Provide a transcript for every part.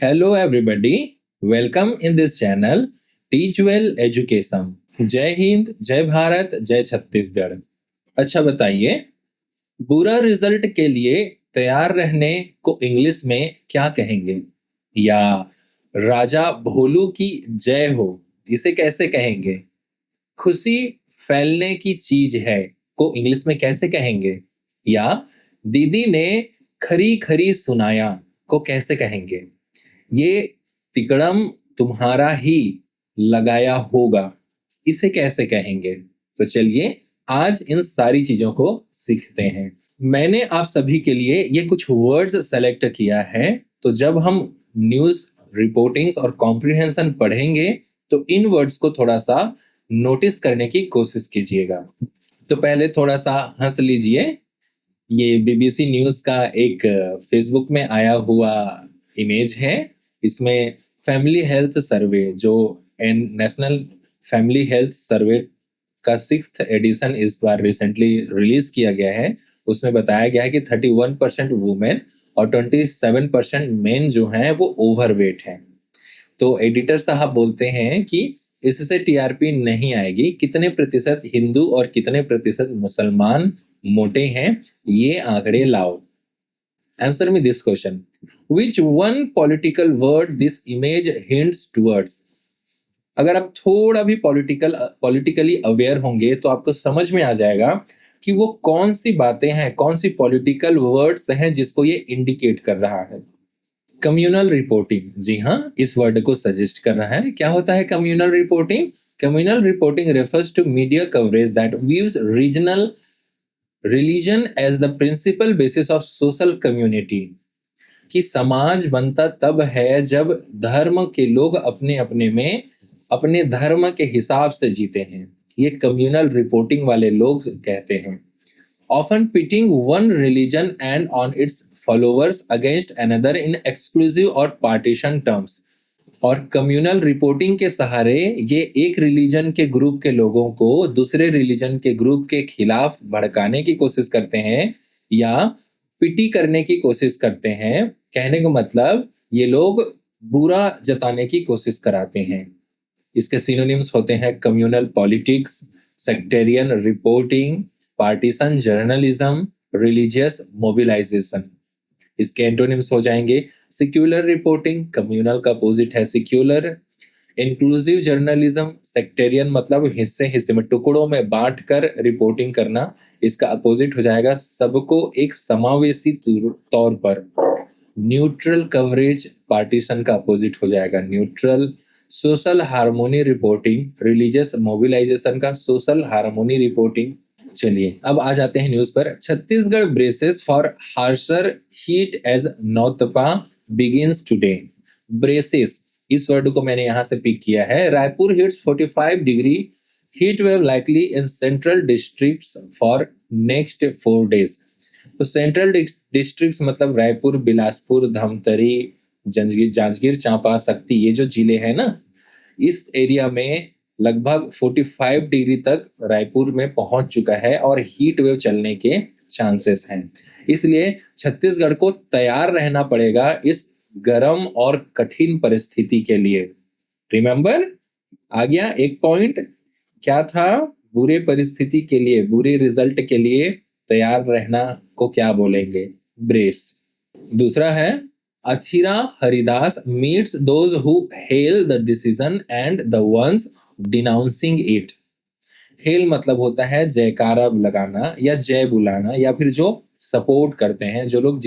Hello everybody, welcome in this channel Teach Well Education. जय हिंद, जय भारत, जय छत्तीसगढ़। अच्छा बताइए, बुरा रिजल्ट के लिए तैयार रहने को इंग्लिश में क्या कहेंगे? या राजा भोलू की जय हो, इसे कैसे कहेंगे? खुशी फैलने की चीज है को इंग्लिश में कैसे कहेंगे? या दीदी ने खरी खरी सुनाया को कैसे कहेंगे? ये तिकड़म तुम्हारा ही लगाया होगा, इसे कैसे कहेंगे? तो चलिए आज इन सारी चीजों को सीखते हैं। मैंने आप सभी के लिए ये कुछ वर्ड्स सेलेक्ट किया है, तो जब हम न्यूज रिपोर्टिंग्स और कॉम्प्रिहेंशन पढ़ेंगे तो इन वर्ड्स को थोड़ा सा नोटिस करने की कोशिश कीजिएगा। तो पहले थोड़ा सा हंस लीजिए। ये बीबीसी न्यूज का एक फेसबुक में आया हुआ इमेज है। इसमें फैमिली हेल्थ सर्वे जो नेशनल फैमिली हेल्थ सर्वे का 6th एडिशन इस बार रिसेंटली रिलीज किया गया है। उसमें बताया गया है कि 31% वुमेन और 27% मेन जो हैं वो ओवरवेट हैं। तो एडिटर साहब बोलते हैं कि इससे टीआरपी नहीं आएगी। कितने प्रतिशत हिंदू और कितने प्रतिशत मुसलमान मोटे हैं, ये आंकड़े लाओ। Answer me this question, which one political word this image hints towards? अगर आप थोड़ा भी पॉलिटिकली अवेयर होंगे तो आपको समझ में आ जाएगा कि वो कौन सी बातें हैं, कौन सी पॉलिटिकल वर्ड्स हैं जिसको ये इंडिकेट कर रहा है। कम्युनल रिपोर्टिंग, जी हाँ, इस वर्ड को सजेस्ट कर रहा है। क्या होता है communal reporting? Communal reporting refers to media coverage that views regional religion as the principal basis of social community. कि समाज बनता तब है जब धर्म के लोग अपने अपने में अपने धर्म के हिसाब से जीते हैं। ये कम्युनल रिपोर्टिंग वाले लोग कहते हैं। Often pitting one religion and on it's followers against another in exclusive और पार्टीशन टर्म्स। और कम्युनल रिपोर्टिंग के सहारे ये एक रिलीजन के ग्रुप के लोगों को दूसरे रिलीजन के ग्रुप के खिलाफ भड़काने की कोशिश करते हैं या पिटी करने की कोशिश करते हैं। कहने का मतलब ये लोग बुरा जताने की कोशिश कराते हैं। इसके सिनोनिम्स होते हैं communal politics, sectarian reporting, partition journalism, religious mobilisation. इसके एंटोनिम्स हो जाएंगे सेक्युलर रिपोर्टिंग, कम्युनल का अपोजिट है सेक्युलर। इंक्लूसिव जर्नलिज्म, सेक्टेरियन मतलब हिस्से हिस्से में टुकड़ों में बांट कर रिपोर्टिंग करना, इसका अपोजिट हो जाएगा सबको एक समावेशी तौर पर। न्यूट्रल कवरेज, पार्टीशन का अपोजिट हो जाएगा neutral. Social harmony reporting, religious mobilisation का सोशल हार्मोनी रिपोर्टिंग। चलिए अब आ जाते हैं न्यूज पर। Chhattisgarh braces for harsher heat as Nautapa begins today. Braces, इस वर्ड को मैंने यहां से पिक किया है। Raipur hits 45 degree heat wave likely in central districts for next 4 days। तो सेंट्रल डिस्ट्रिक्ट्स मतलब रायपुर, बिलासपुर, धमतरी, जांजगीर चांपा, शक्ति, ये जो जिले हैं ना, इस एरिया में लगभग 45 डिग्री तक रायपुर में पहुंच चुका है और हीट वेव चलने के चांसेस हैं। इसलिए छत्तीसगढ़ को तैयार रहना पड़ेगा इस गर्म और कठिन परिस्थिति के लिए। रिमेंबर, आ गया एक पॉइंट। क्या था? बुरे परिस्थिति के लिए, बुरे रिजल्ट के लिए तैयार रहना को क्या बोलेंगे? ब्रेस। दूसरा है Athira Haridas meets those who hail the decision and the ones denouncing it. Hail मतलब होता है जयकारा लगाना या जय बुलाना, या फिर जो सपोर्ट करते हैं, जो लोग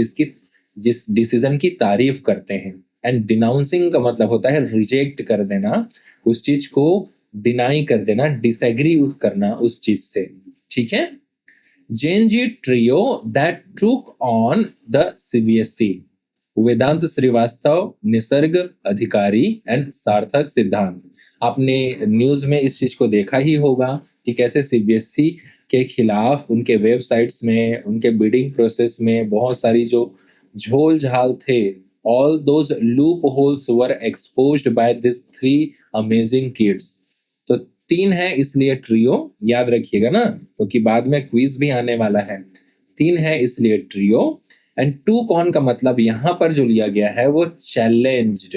जिस डिसीजन की तारीफ करते हैं। एंड डिनाउंसिंग का मतलब होता है रिजेक्ट कर देना, उस चीज को डिनाई कर देना, डिसएग्री करना उस चीज से। ठीक है। JNG trio that took on the CBSE, Vedant Srivastava, Nisarg Adhikari and सार्थक सिद्धांत। आपने न्यूज में इस चीज को देखा ही होगा कि कैसे सीबीएसई के खिलाफ उनके वेबसाइट्स में, उनके बिडिंग प्रोसेस में बहुत सारी जो झोल झाल थे, all those loopholes were exposed by this 3 amazing kids. तो 3 है इसलिए ट्रियो, याद रखिएगा ना, क्योंकि बाद में क्विज भी आने वाला है। 3 है इसलिए ट्रियो। एंड टू कॉन का मतलब यहां पर जो लिया गया है वो चैलेंज्ड,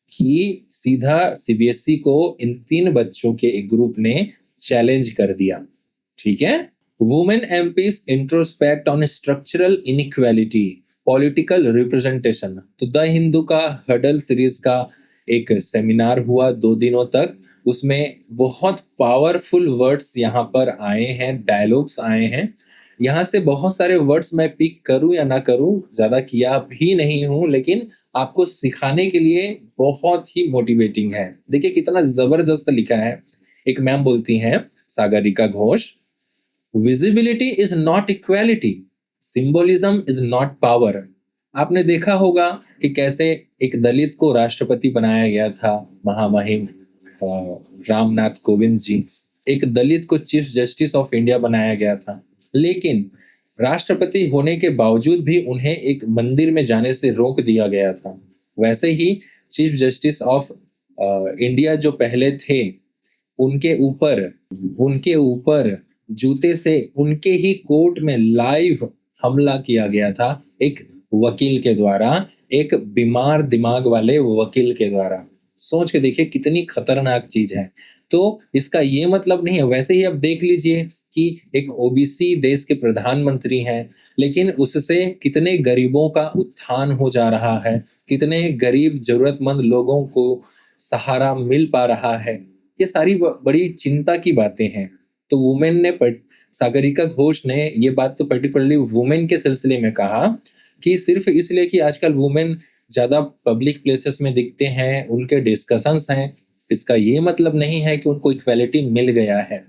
कि सीधा सीबीएसई को इन 3 बच्चों के एक ग्रुप ने चैलेंज कर दिया। ठीक है। Women MPs introspect on structural inequality political representation. तो द हिंदू का हडल सीरीज का एक सेमिनार हुआ 2 दिनों तक, उसमें बहुत पावरफुल वर्ड्स यहाँ पर आए हैं, डायलॉग्स आए हैं। यहाँ से बहुत सारे वर्ड्स मैं पिक करूं या ना करूं, ज्यादा किया भी नहीं हूं, लेकिन आपको सिखाने के लिए बहुत ही मोटिवेटिंग है। देखिए कितना जबरदस्त लिखा है। एक मैम बोलती हैं, Sagarika Ghosh, visibility is not equality, symbolism is not power. आपने देखा होगा कि कैसे एक दलित को राष्ट्रपति बनाया गया था, महामहिम रामनाथ कोविंद जी। एक दलित को चीफ जस्टिस ऑफ इंडिया बनाया गया था, लेकिन राष्ट्रपति होने के बावजूद भी उन्हें एक मंदिर में जाने से रोक दिया गया था। वैसे ही चीफ जस्टिस ऑफ इंडिया जो पहले थे, उनके ऊपर जूते से उनके ही कोर्ट में लाइव हमला किया गया था, एक वकील के द्वारा, एक बीमार दिमाग वाले वकील के द्वारा। सोच के देखिए कितनी खतरनाक चीज है। तो इसका ये मतलब नहीं है, वैसे ही आप देख लीजिए कि एक ओबीसी देश के प्रधानमंत्री हैं, लेकिन उससे कितने गरीबों का उत्थान हो जा रहा है, कितने गरीब जरूरतमंद लोगों को सहारा मिल पा रहा है। ये सारी बड़ी चिंता की बातें हैं। तो वुमेन ने सागरिका घोष ने ये बात तो पर्टिकुलरली वुमेन के सिलसिले में कहा कि सिर्फ इसलिए कि आजकल वुमेन ज्यादा पब्लिक प्लेसेस में दिखते हैं, उनके डिस्कशंस हैं, इसका ये मतलब नहीं है कि उनको इक्वालिटी मिल गया है।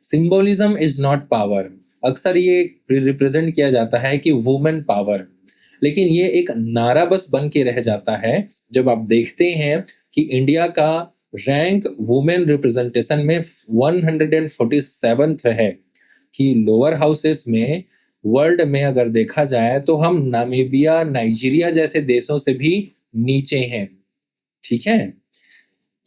Symbolism is not power. अक्सर ये रिप्रेजेंट किया जाता है कि वुमेन पावर, लेकिन ये एक नारा बस बन के रह जाता है जब आप देखते हैं कि इंडिया का रैंक वुमेन रिप्रेजेंटेशन में 147th है, कि लोअर हाउसेस में वर्ल्ड में अगर देखा जाए तो हम नामीबिया, नाइजीरिया जैसे देशों से भी नीचे हैं। ठीक है।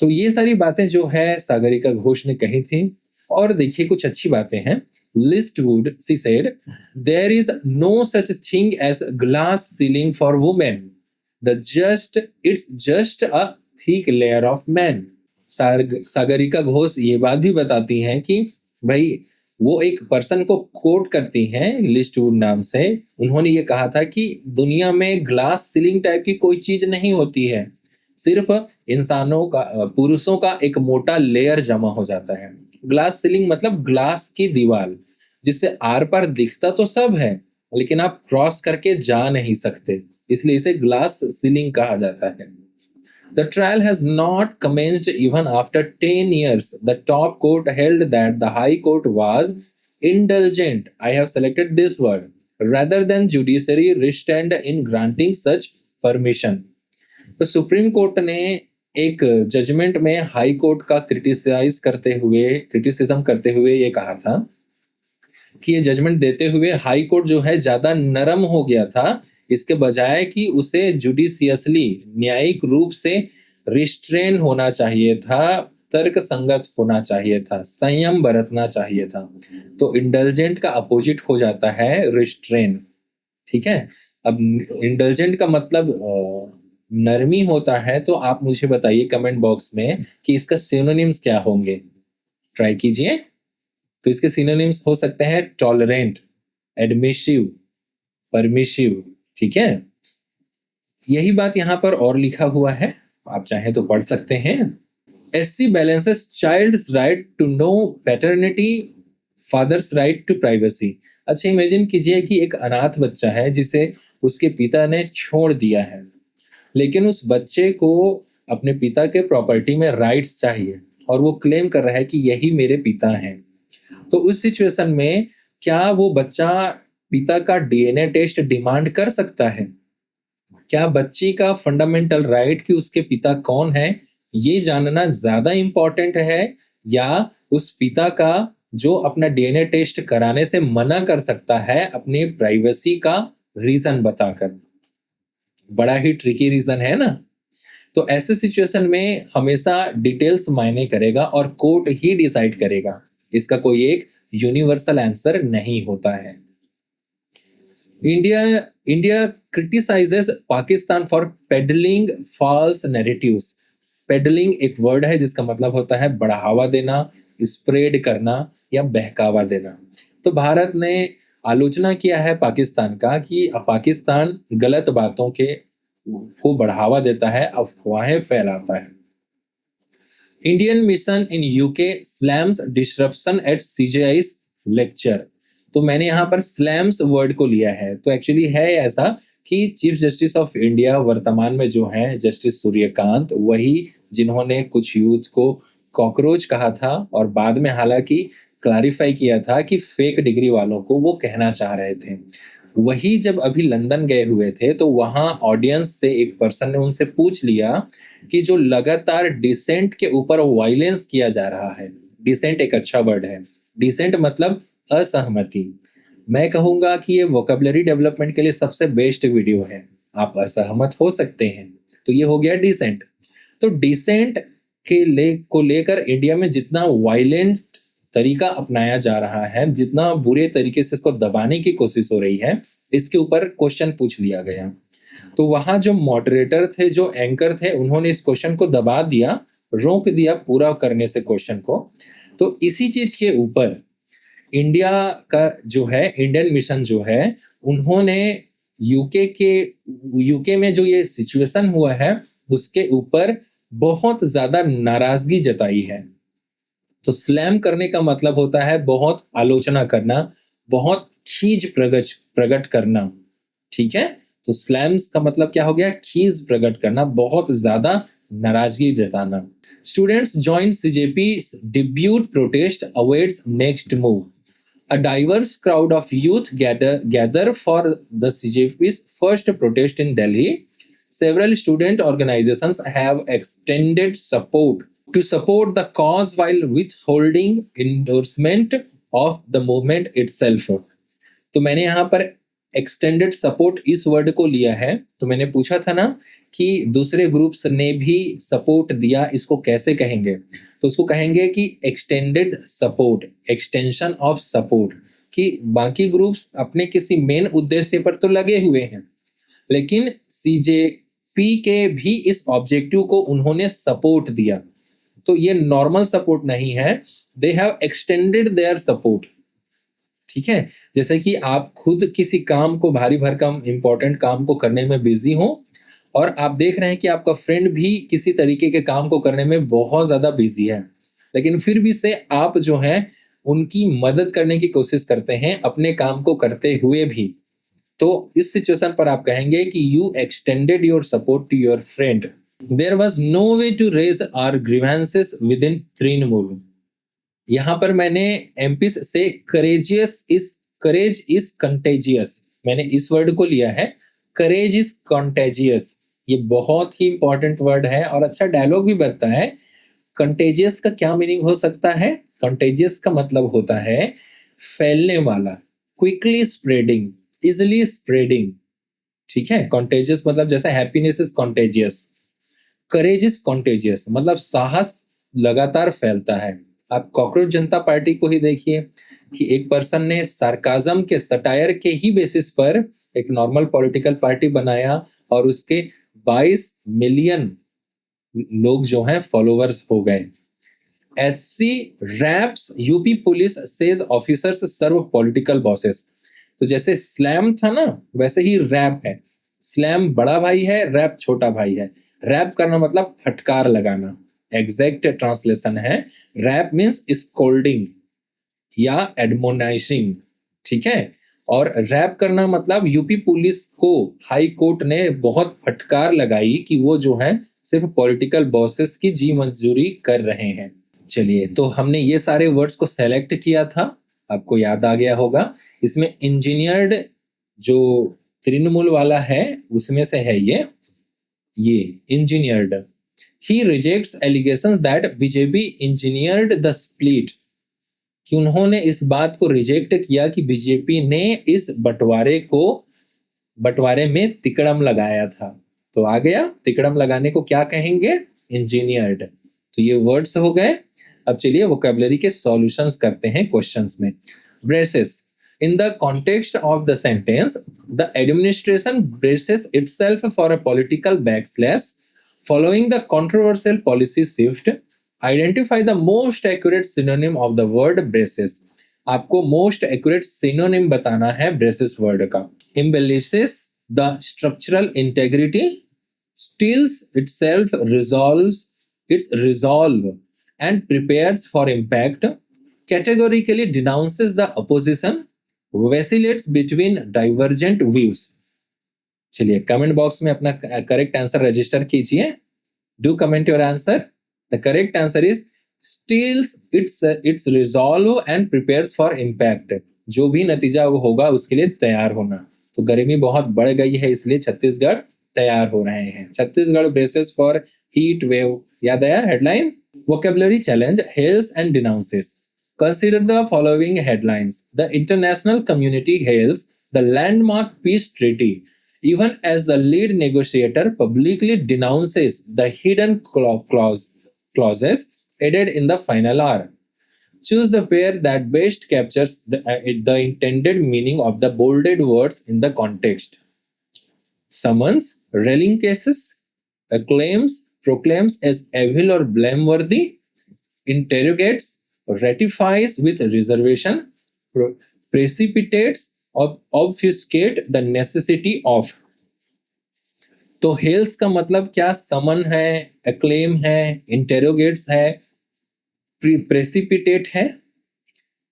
तो ये सारी बातें जो है सागरिका घोष ने कही थी। और देखिए कुछ अच्छी बातें हैं। Listwood see said, there is no such thing as glass ceiling for women, it's just a thick layer of man. Sagarika Ghosh ये बात भी बताती हैं कि भाई वो एक पर्सन को कोट करती हैं लिस्टवुड नाम से। उन्होंने ये कहा था कि दुनिया में ग्लास सीलिंग टाइप की कोई चीज नहीं होती है, सिर्फ इंसानों का, पुरुषों का एक मोटा लेयर जमा हो जाता है। ग्लास सीलिंग मतलब ग्लास की दीवार, जिससे आर पार दिखता तो सब है, लेकिन आप क्रॉस करके जा नहीं सकते, इसलिए इसे ग्लास सीलिंग कहा जाता है। The trial has not commenced even after 10 years. The top court held that the High Court was indulgent. I have selected this word rather than judiciary restrained in granting such permission. तो supreme court ने एक judgement में high court का criticism करते हुए ये कहा था कि ये जजमेंट देते हुए हाई कोर्ट जो है ज्यादा नरम हो गया था, इसके बजाय कि उसे जुडिशियसली, न्यायिक रूप से रिस्ट्रेन होना चाहिए था, तर्क संगत होना चाहिए था, संयम बरतना चाहिए था। तो इंडल्जेंट का अपोजिट हो जाता है रिस्ट्रेन। ठीक है। अब इंडल्जेंट का मतलब नरमी होता है, तो आप मुझे बताइए कमेंट बॉक्स में कि इसका सिनोनिम्स क्या होंगे, ट्राई कीजिए। तो इसके सिनोनिम्स हो सकते हैं टॉलरेंट, एडमिसिव, परमिसिव। ठीक है। यही बात यहां पर और लिखा हुआ है, आप चाहें तो पढ़ सकते हैं। SC balances child's right to know paternity, father's right to privacy। अच्छा इमेजिन कीजिए कि एक अनाथ बच्चा है जिसे उसके पिता ने छोड़ दिया है, लेकिन उस बच्चे को अपने पिता के प्रॉपर्टी में राइट्स चाहिए और वो क्लेम कर रहा है कि यही मेरे पिता हैं। तो उस सिचुएशन में क्या वो बच्चा पिता का डीएनए टेस्ट डिमांड कर सकता है? क्या बच्ची का फंडामेंटल राइट कि उसके पिता कौन है ये जानना ज्यादा इंपॉर्टेंट है, या उस पिता का जो अपना डीएनए टेस्ट कराने से मना कर सकता है अपनी प्राइवेसी का रीजन बताकर? बड़ा ही ट्रिकी रीजन है ना। तो ऐसे सिचुएशन में हमेशा डिटेल्स मायने करेगा और कोर्ट ही डिसाइड करेगा, इसका कोई एक यूनिवर्सल आंसर नहीं होता है। India India criticises Pakistan for peddling false narratives. Peddling एक वर्ड है जिसका मतलब होता है बढ़ावा देना, स्प्रेड करना या बहकावा देना। तो भारत ने आलोचना किया है पाकिस्तान का कि पाकिस्तान गलत बातों के को बढ़ावा देता है, अफवाहें फैलाता है। Indian mission in UK slams disruption at CJI's lecture. तो मैंने यहाँ पर स्लैम्स वर्ड को लिया है, तो एक्चुअली है ऐसा कि चीफ जस्टिस ऑफ इंडिया वर्तमान में जो है जस्टिस सूर्यकांत, वही जिन्होंने कुछ यूथ को कॉकरोच कहा था और बाद में हालांकि क्लैरिफाई किया था कि फेक डिग्री वालों को वो कहना चाह रहे थे। वही जब अभी लंदन गए हुए थे तो वहां ऑडियंस से एक पर्सन ने उनसे पूछ लिया कि जो लगातार डिसेंट के ऊपर वायलेंस किया जा रहा है, डिसेंट एक अच्छा वर्ड है, डिसेंट मतलब असहमति। मैं कहूंगा कि ये वोकेबलरी डेवलपमेंट के लिए सबसे बेस्ट वीडियो है। आप असहमत हो सकते हैं, तो ये हो गया डिसेंट। तो डिसेंट को लेकर इंडिया में जितना वायलेंट तरीका अपनाया जा रहा है, जितना बुरे तरीके से इसको दबाने की कोशिश हो रही है, इसके ऊपर क्वेश्चन पूछ लिया गया। तो वहां जो मॉडरेटर थे, जो एंकर थे, उन्होंने इस क्वेश्चन को दबा दिया, रोक दिया पूरा करने से क्वेश्चन को। तो इसी चीज के ऊपर इंडिया का जो है इंडियन मिशन जो है, उन्होंने यूके में जो ये सिचुएशन हुआ है उसके ऊपर बहुत ज्यादा नाराजगी जताई है। तो स्लैम करने का मतलब होता है बहुत आलोचना करना, बहुत खीज प्रकट करना। ठीक है, तो स्लैम्स का मतलब क्या हो गया? खीज प्रकट करना, बहुत ज्यादा नाराजगी जताना। Students join CJP debut protest awaits next move. A diverse crowd of youth gather for the CJP's first protest in Delhi. Several student organizations have extended support the cause while withholding endorsement of the movement itself. तो मैंने यहाँ पर extended support इस word को लिया है। तो मैंने पूछा था ना कि दूसरे ग्रुप्स ने भी सपोर्ट दिया, इसको कैसे कहेंगे? तो उसको कहेंगे कि extended support, extension of support, कि बाकी ग्रुप्स अपने किसी मेन उद्देश्य पर तो लगे हुए हैं, लेकिन सीजेपी के भी इस ऑब्जेक्टिव को उन्होंने सपोर्ट दिया। तो ये नॉर्मल सपोर्ट नहीं है, they have extended their support. ठीक है, जैसे कि आप खुद किसी काम को, भारी भरकम इंपॉर्टेंट काम को करने में बिजी हो और आप देख रहे हैं कि आपका फ्रेंड भी किसी तरीके के काम को करने में बहुत ज्यादा बिजी है, लेकिन फिर भी से आप जो है उनकी मदद करने की कोशिश करते हैं अपने काम को करते हुए भी। तो इस सिचुएशन पर आप कहेंगे कि you extended your support to your friend. There was no way to raise our grievances within Trinamool. यहां पर मैंने एमपी से करेज इज कंटेजियस, मैंने इस वर्ड को लिया है, करेज इज कंटेजियस। ये बहुत ही इंपॉर्टेंट वर्ड है और अच्छा डायलॉग भी बनता है। कंटेजियस का क्या मीनिंग हो सकता है? कंटेजियस का मतलब होता है फैलने वाला, क्विकली स्प्रेडिंग, इजिली स्प्रेडिंग। ठीक है, कंटेजियस मतलब जैसे happiness is contagious, courage is contagious मतलब साहस लगातार फैलता है। आप कॉकरोच जनता पार्टी को ही देखिए कि एक पर्सन ने सार्काज्म के, सटायर के ही बेसिस पर एक नॉर्मल पॉलिटिकल पार्टी बनाया और उसके 22 मिलियन लोग जो हैं फॉलोअर्स हो गए। SC raps UP police says officers serve political bosses. तो जैसे स्लैम था ना, वैसे ही रैप है। स्लैम बड़ा भाई है, रैप छोटा भाई है। रैप करना मतलब फटकार लगाना, एग्जैक्ट ट्रांसलेशन है। रैप मीन्स स्कोल्डिंग या एडमोनाइजिंग। ठीक है, और रैप करना मतलब यूपी पुलिस को हाई कोर्ट ने बहुत फटकार लगाई कि वो जो है सिर्फ पॉलिटिकल बॉसेस की जी मंजूरी कर रहे हैं। चलिए, तो हमने ये सारे वर्ड्स को सेलेक्ट किया था, आपको याद आ गया होगा। इसमें इंजीनियर्ड जो तृणमूल वाला है उसमें से है ये engineered. He rejects allegations that BJP engineered the split, कि उन्होंने इस बात को रिजेक्ट किया कि बीजेपी ने इस बंटवारे में तिकड़म लगाया था। तो आ गया, तिकड़म लगाने को क्या कहेंगे? इंजीनियर्ड। तो ये वर्ड्स हो गए। अब चलिए वोकैबुलरी के सॉल्यूशंस करते हैं क्वेश्चंस में। Braces, In the context of the sentence, the administration braces itself for a political backslash following the controversial policy shift. Identify the most accurate synonym of the word braces. आपको most accurate synonym बताना है braces word का. Embellishes the structural integrity, steals itself, resolves its resolve, and prepares for impact, categorically denounces the opposition, vacillates between divergent views. चलिए comment box में अपना correct answer register कीजिए. Do comment your answer. The correct answer is steels its resolve and prepares for impact. जो भी नतीजा वो होगा उसके लिए तैयार होना. तो गर्मी बहुत बढ़ गई है इसलिए छत्तीसगढ़ तैयार हो रहे हैं. Chhattisgarh braces for heat wave. याद आया headline. Vocabulary challenge hails and denounces. Consider the following headlines. The international community hails the landmark peace treaty, even as the lead negotiator publicly denounces the hidden clauses added in the final hour. Choose the pair that best captures the intended meaning of the bolded words in the context. Summons, railing cases, acclaims, proclaims as evil or blameworthy, interrogates, ratifies with reservation, precipitates or obfuscate the necessity of. तो हेल्स का मतलब क्या? समन है, acclaim है, इंटेरोगेट्स है, precipitate है.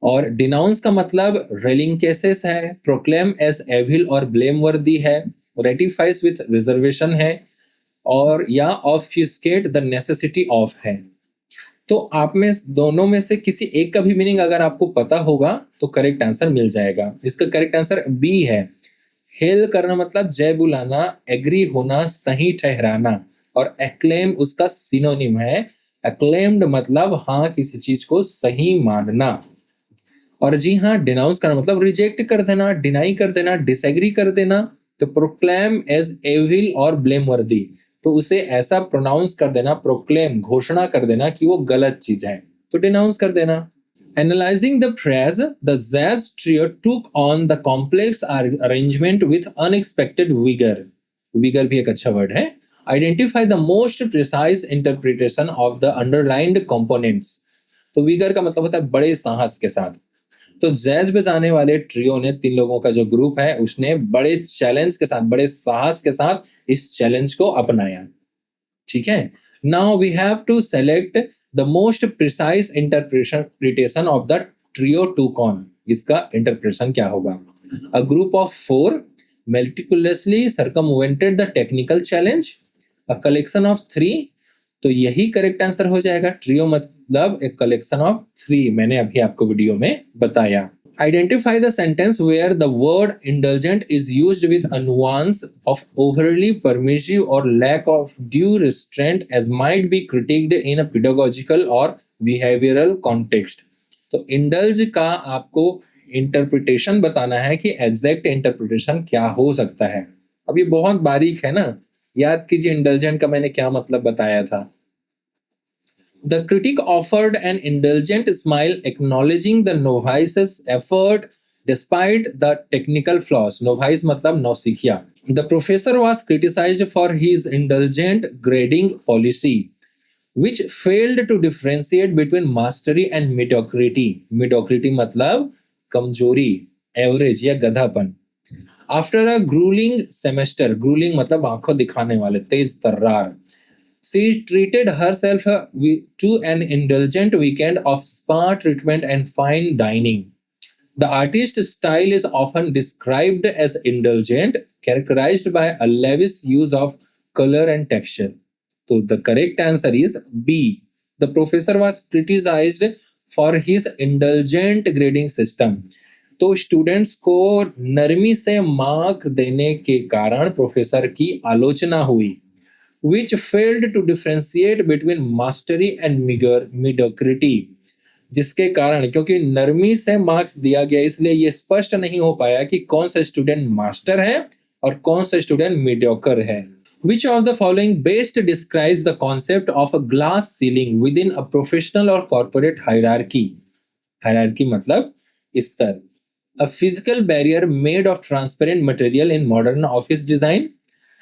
और denounce का मतलब रेलिंग केसेस है, प्रोक्लेम एज एविल और ब्लेमवर्दी है, रेटिफाइज विथ रिजर्वेशन है, और या ऑब्फ्यूस्केट द नेसेसिटी ऑफ है. तो आप में दोनों में से किसी एक का भी मीनिंग अगर आपको पता होगा तो करेक्ट आंसर मिल जाएगा. इसका करेक्ट आंसर बी है. हेल करना मतलब जय बुलाना, एग्री होना, सही ठहराना, और एक्लेम उसका सिनोनिम है. एक्लेम्ड मतलब हाँ किसी चीज को सही मानना. और जी हाँ, डिनाउंस करना मतलब रिजेक्ट कर देना, डिनाई कर देना, डिसएग्री कर देना. तो प्रोक्लेम एज एविल और ब्लेमवर्दी, तो उसे ऐसा प्रोनाउंस कर देना, प्रोक्लेम घोषणा कर देना कि वो गलत चीज है, तो डिनाउंस कर देना. Analyzing the phrase, the jazz trio took on the complex arrangement with unexpected vigor. Vigor भी एक अच्छा वर्ड है. Identify the most precise interpretation of the underlined components. तो vigor का मतलब होता है बड़े साहस के साथ. तो जैज बजाने वाले ट्रियो ने, 3 लोगों का जो ग्रुप है, उसने बड़े चैलेंज के साथ, बड़े साहस के साथ इस चैलेंज को अपनाया. ठीक है. Now we have to select the most precise interpretation of the trio to con. इसका इंटरप्रिटेशन क्या होगा? A group of 4 meticulously circumvented the technical challenge. A collection of 3. तो यही करेक्ट आंसर हो जाएगा. ट्रियो मतलब एक कलेक्शन ऑफ 3. मैंने अभी आपको वीडियो में बताया. Identify the sentence where the word indulgent is used with a nuance of overly permissive or lack of due restraint as might be critiqued in a pedagogical or behavioral context. तो indulge का आपको interpretation बताना है कि exact interpretation क्या हो सकता है. अभी बहुत बारीक है ना. याद कीजिए इंडल्जेंट का मैंने क्या मतलब बताया था. The critic offered an indulgent smile, acknowledging the novice's effort despite the technical flaws. Novice मतलब नौसिखिया. The professor was criticized for his indulgent grading policy, which failed to differentiate between mastery and mediocrity. Mediocrity मतलब कमजोरी, average या गधापन. After a grueling semester, grueling मतलब आंखों दिखाने वाले, तेज तर्रार, she treated herself to an indulgent weekend of spa treatment and fine dining. The artist's style is often described as indulgent, characterized by a lavish use of color and texture. So the correct answer is B. The professor was criticized for his indulgent grading system. तो students को नरमी से mark देने के कारण professor की आलोचना हुई. Which failed to differentiate between mastery and mediocrity. जिसके कारण, क्योंकि नरमी से मार्क्स दिया गया, इसलिए ये स्पष्ट नहीं हो पाया कि कौन सा स्टूडेंट मास्टर है और कौन सा स्टूडेंट मीडियोकर है. Which of the following best describes the concept of a glass ceiling within a professional or corporate hierarchy? Hierarchy मतलब स्तर. A physical barrier made of transparent material in modern office design.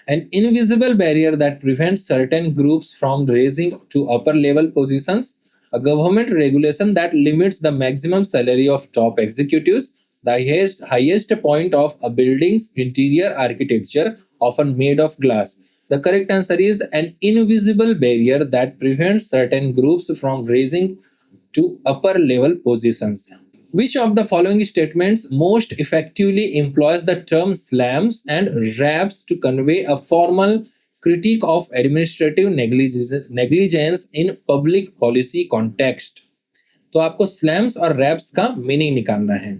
An invisible barrier that prevents certain groups from raising to upper level positions. A government regulation that limits the maximum salary of top executives. The highest point of a building's interior architecture, often made of glass. The correct answer is an invisible barrier that prevents certain groups from raising to upper level positions. Which of the following statements most effectively employs the term slams and raps to convey a formal critique of administrative negligence in public policy context? तो आपको slams और raps का meaning निकालना है.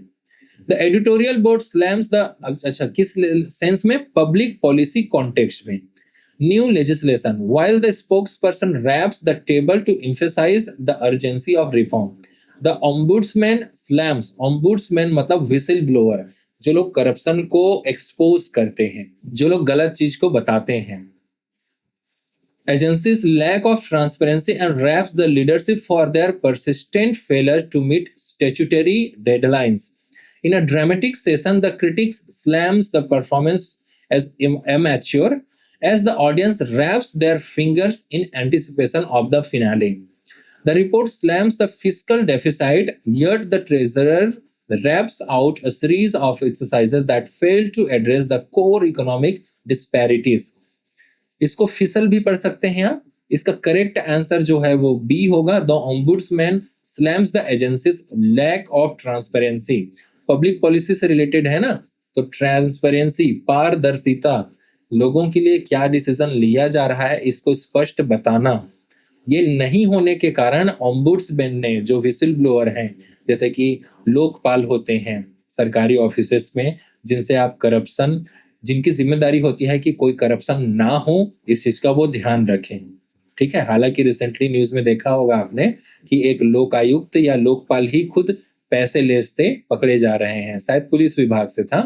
The editorial board slams the अच्छा किस sense में? Public policy context में. New legislation, while the spokesperson raps the table to emphasize the urgency of reform. The ombudsman slams, ombudsman मतलब whistle blower, जो लोग करप्शन को एक्सपोज करते हैं, जो लोग गलत चीज को बताते हैं. Agencies lack of transparency and raps the leadership for their persistent failure to meet statutory deadlines. In a dramatic session, the critics slams the performance as amateur, as the audience wraps their fingers in anticipation of the finale. The report slams the fiscal deficit, yet the treasurer raps out a series of exercises that fail to address the core economic disparities. इसको फिसल भी पढ़ सकते हैं आप. इसका correct answer जो है वो बी होगा. The ombudsman slams the agencies lack of transparency. Public policy से रिलेटेड है ना, तो ट्रांसपेरेंसी, पारदर्शिता, लोगों के लिए क्या डिसीजन लिया जा रहा है इसको स्पष्ट बताना, ये नहीं होने के कारण ओम्बुड्समैन ने, जो विसिल ब्लोअर हैं, जैसे कि लोकपाल होते हैं सरकारी ऑफिसेस में, जिनसे आप करप्शन, जिनकी जिम्मेदारी होती है कि कोई करप्शन ना हो, इस चीज का वो ध्यान रखें. ठीक है. हालांकि रिसेंटली न्यूज में देखा होगा आपने कि एक लोकायुक्त या लोकपाल ही खुद पैसे लेते पकड़े जा रहे हैं, शायद पुलिस विभाग से था.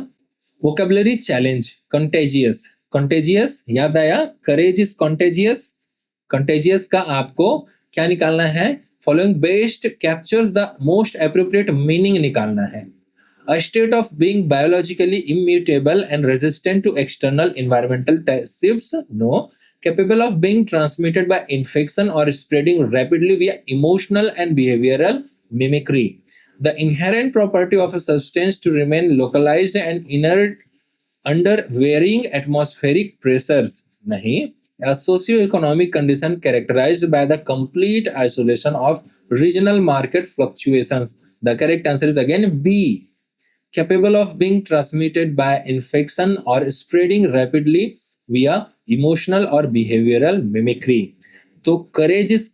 Vocabulary challenge. कंटेजियस, कंटेजियस याद आया? Courage is contagious. कंटेजियस का आपको क्या निकालना है? Following best captures the most appropriate meaning निकालना है. A state of being biologically immutable and resistant to external environmental shifts. No. Capable of being transmitted by infection or spreading rapidly via emotional and behavioral mimicry. The inherent property of a substance to remain localized and inert under varying atmospheric pressures. Nahi. A socio-economic condition characterized by the complete isolation of regional market fluctuations. The correct answer is again B. Capable of being transmitted by infection or spreading rapidly via emotional or behavioral mimicry. तो courage is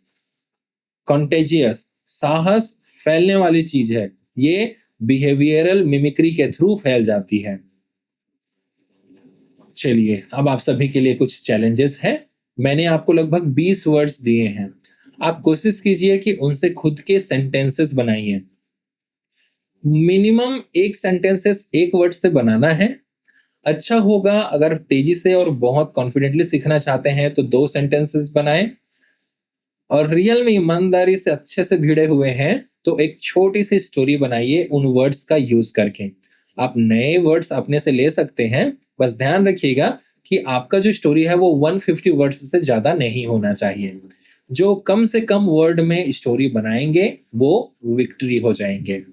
contagious. साहस फैलने वाली चीज है, ये behavioral mimicry के through फैल जाती है. चलिए, अब आप सभी के लिए कुछ चैलेंजेस हैं. मैंने आपको लगभग 20 वर्ड्स दिए हैं. आप कोशिश कीजिए कि उनसे खुद के सेंटेंसेस बनाइए. मिनिमम एक सेंटेंसेस एक वर्ड से बनाना है. अच्छा होगा अगर तेजी से और बहुत कॉन्फिडेंटली सीखना चाहते हैं तो 2 सेंटेंसेस बनाएं, और रियल में ईमानदारी से अच्छे से भिड़े हुए हैं तो एक छोटी सी स्टोरी बनाइए उन वर्ड्स का यूज करके. आप नए वर्ड्स अपने से ले सकते हैं, बस ध्यान रखिएगा कि आपका जो स्टोरी है वो 150 वर्ड्स से ज्यादा नहीं होना चाहिए. जो कम से कम वर्ड में स्टोरी बनाएंगे वो विक्ट्री हो जाएंगे.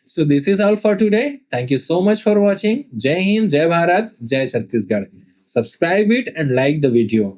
So this is all for today. Thank you so much for watching. Jai Hind, Jai Bharat, Jai Chhattisgarh. Subscribe it and like the video.